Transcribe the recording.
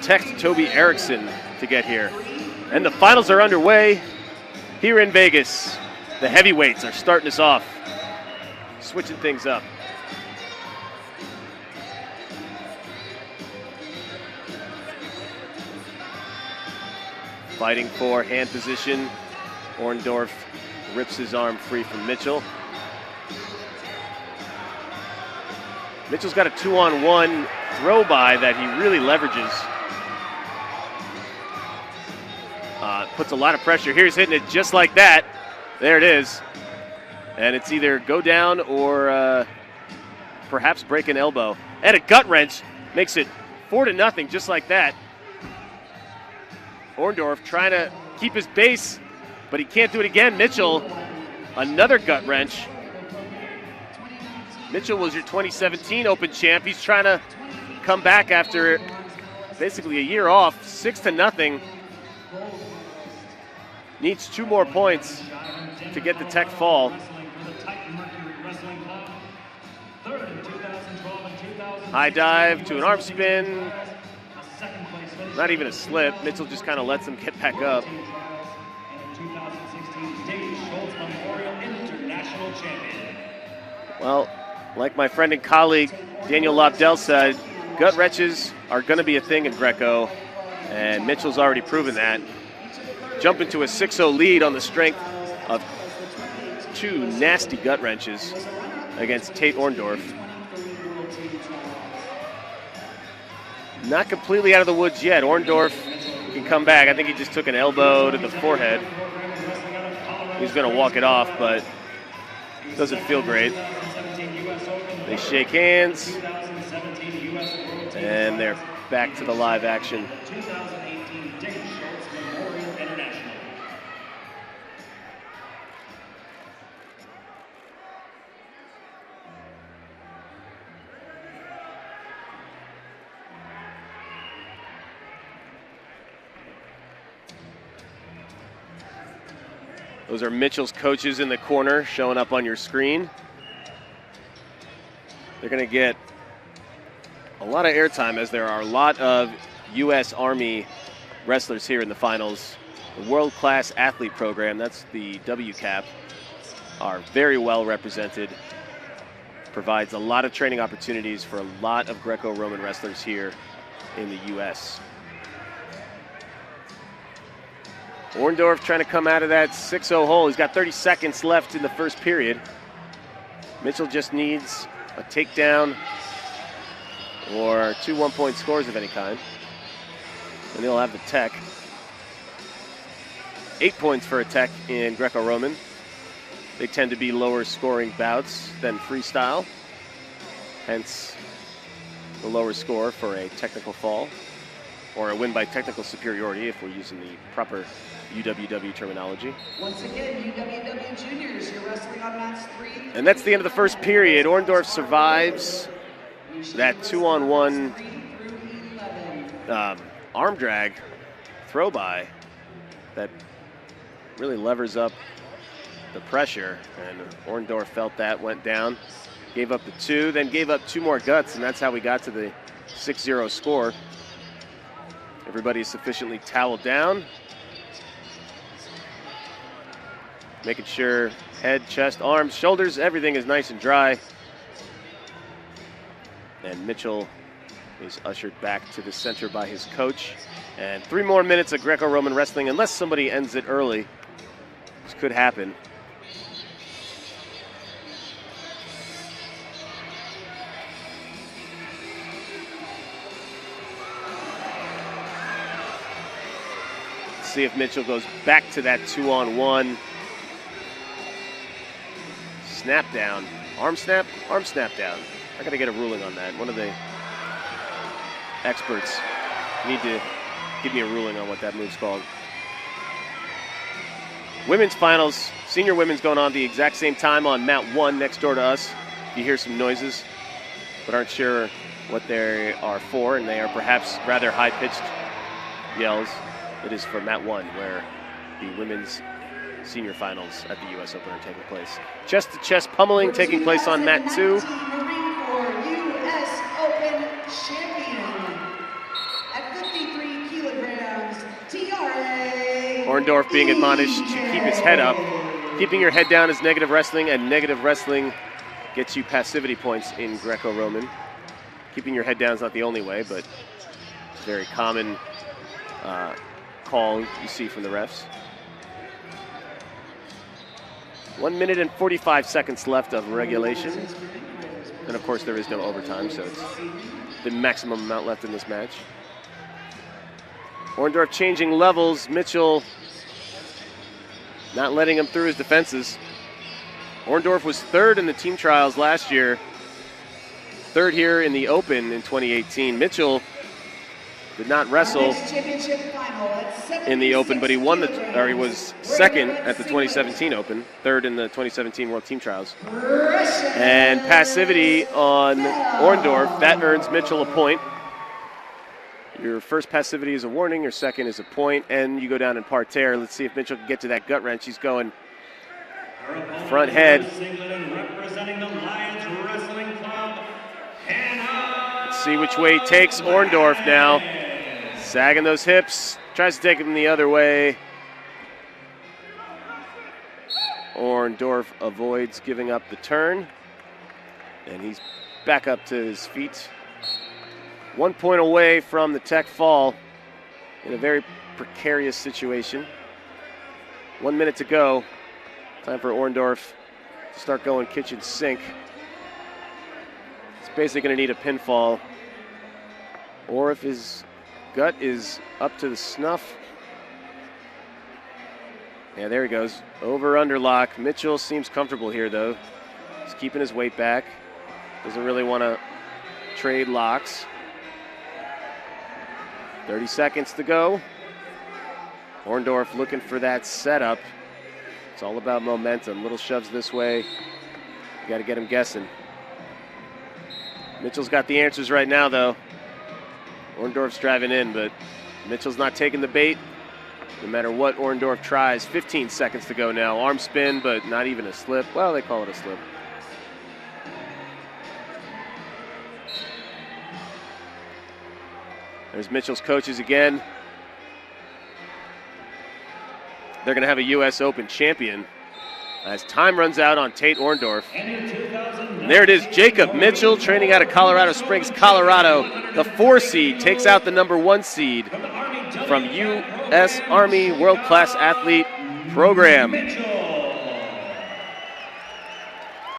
text Toby Erickson to get here. And the finals are underway here in Vegas. The heavyweights are starting us off, switching things up. Fighting for hand position. Orndorff rips his arm free from Mitchell. Mitchell's got a 2-on-1 throw by that he really leverages. Puts a lot of pressure. Here's hitting it just like that. There it is. And it's either go down or perhaps break an elbow. And a gut wrench makes it 4-0 just like that. Orndorff trying to keep his base, but he can't do it again. Mitchell, another gut wrench. Mitchell was your 2017 Open champ. He's trying to come back after basically a year off, 6-0. Needs 2 more points to get the tech fall. High dive to an arm spin. Not even a slip. Mitchell just kind of lets him get back up. Well, like my friend and colleague Daniel Lobdell said, gut wrenches are going to be a thing in Greco, and Mitchell's already proven that. Jump into a 6-0 lead on the strength of 2 nasty gut wrenches against Tate Orndorff. Not completely out of the woods yet. Orndorff can come back. I think he just took an elbow to the forehead. He's going to walk it off, but doesn't feel great. They shake hands, and they're back to the live action. Those are Mitchell's coaches in the corner showing up on your screen. They're going to get a lot of airtime as there are a lot of U.S. Army wrestlers here in the finals. The world-class athlete program, that's the WCAP, are very well represented. Provides a lot of training opportunities for a lot of Greco-Roman wrestlers here in the U.S. Orndorff trying to come out of that 6-0 hole. He's got 30 seconds left in the first period. Mitchell just needs a takedown or 2 one-point scores of any kind, and he'll have the tech. 8 points for a tech in Greco-Roman. They tend to be lower scoring bouts than freestyle, hence the lower score for a technical fall, or a win by technical superiority if we're using the proper UWW terminology. Once again, UWW juniors, you're wrestling on mats 3. And that's the end of the first period. Orndorff survives that 2-on-1 arm drag throw by that really levers up the pressure. And Orndorff felt that, went down, gave up the 2, then gave up 2 more guts, and that's how we got to the 6-0 score. Everybody's sufficiently toweled down. Making sure head, chest, arms, shoulders, everything is nice and dry. And Mitchell is ushered back to the center by his coach. And 3 more minutes of Greco-Roman wrestling, unless somebody ends it early, which could happen. Let's see if Mitchell goes back to that 2-on-1. Snap down, arm snap down. I gotta get a ruling on that. One of the experts need to give me a ruling on what that move's called. Women's finals, senior women's going on the exact same time on mat 1 next door to us. You hear some noises, but aren't sure what they are for, and they are perhaps rather high-pitched yells. It is for mat 1, where the women's senior finals at the U.S. Open are taking place. Chest-to-chest pummeling taking place on mat 2. Orndorff being admonished to keep his head up. Keeping your head down is negative wrestling, and negative wrestling gets you passivity points in Greco-Roman. Keeping your head down is not the only way, but it's a very common call you see from the refs. 1 minute and 45 seconds left of regulation. And of course there is no overtime, so it's the maximum amount left in this match. Orndorff changing levels. Mitchell not letting him through his defenses. Orndorff was third in the team trials last year. Third here in the Open in 2018. Mitchell did not wrestle in the Open, but he was second at the 2017 Open, third in the 2017 World Team Trials. And passivity on Orndorff, that earns Mitchell a point. Your first passivity is a warning, your second is a point, and you go down in parterre. Let's see if Mitchell can get to that gut wrench. He's going front head. Let's see which way he takes Orndorff now. Sagging those hips, tries to take him the other way. Orndorff avoids giving up the turn, and he's back up to his feet. 1 point away from the tech fall in a very precarious situation. 1 minute to go. Time for Orndorff to start going kitchen sink. He's basically going to need a pinfall, or if his gut is up to the snuff. Yeah, there he goes. Over under lock. Mitchell seems comfortable here, though. He's keeping his weight back. Doesn't really want to trade locks. 30 seconds to go. Orndorff looking for that setup. It's all about momentum. Little shoves this way. You got to get him guessing. Mitchell's got the answers right now, though. Orndorff's driving in, but Mitchell's not taking the bait. No matter what Orndorff tries. 15 seconds to go now. Arm spin, but not even a slip. Well, they call it a slip. There's Mitchell's coaches again. They're going to have a U.S. Open champion as time runs out on Tate Orndorff. And there it is, Jacob Mitchell, training out of Colorado Springs, Colorado. The 4 seed takes out the number 1 seed from U.S. Army World Class Athlete Program.